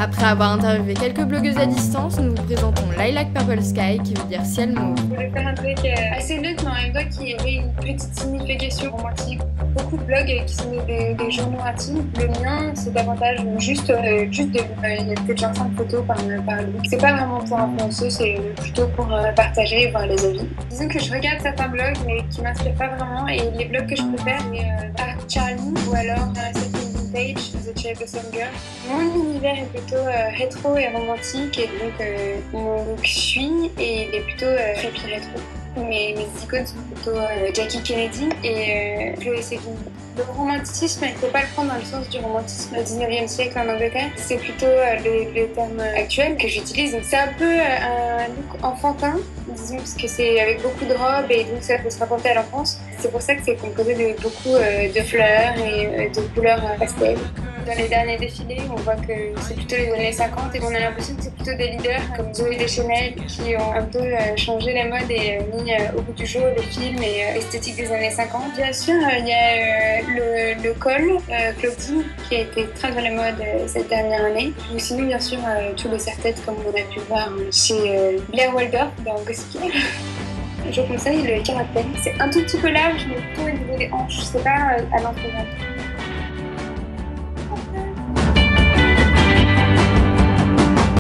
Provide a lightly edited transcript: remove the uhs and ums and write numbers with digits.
Après avoir interviewé quelques blogueuses à distance, nous vous présentons Lilac Purple Sky, qui veut dire ciel mauve. Je voulais faire un truc assez neutre, mais en même temps qui avait une petite signification romantique. Beaucoup de blogs qui sont des journaux intimes. Le mien, c'est davantage juste il y a peut-être 25 photos par look. C'est pas vraiment pour influencer, c'est plutôt pour partager et voir les avis. Disons que je regarde certains blogs, mais qui m'inspirent pas vraiment. Et les blogs que je préfère, c'est Art Charlie ou alors Vintage, The Shape of Some Girl. Mon univers est plutôt rétro et romantique, et donc mon look suit et il est plutôt très rétro. Mes icônes sont plutôt Jackie Kennedy et Chloé Sevigny. Le romantisme, il ne faut pas le prendre dans le sens du romantisme du 19e siècle en Angleterre. C'est plutôt le terme actuel que j'utilise. Donc c'est un peu un look enfantin, disons, parce que c'est avec beaucoup de robes et donc ça peut se rapporter à l'enfance. C'est pour ça que c'est composé de beaucoup de fleurs et de couleurs pastel. Dans les derniers défilés, on voit que c'est plutôt les années 50 et on a l'impression que c'est plutôt des leaders comme Zoé Deschanel qui ont un peu changé les modes et mis au goût du jour les films et l'esthétique des années 50. Bien sûr, il y a le col Claudine qui a été très dans les modes cette dernière année. Ou sinon, bien sûr, tout le serre-tête comme on a pu voir chez Blair Waldorf dans Gossip Girl. Je conseille le carapelle. C'est un tout petit peu large, mais plutôt au niveau des hanches. C'est pas à l'entrejambe.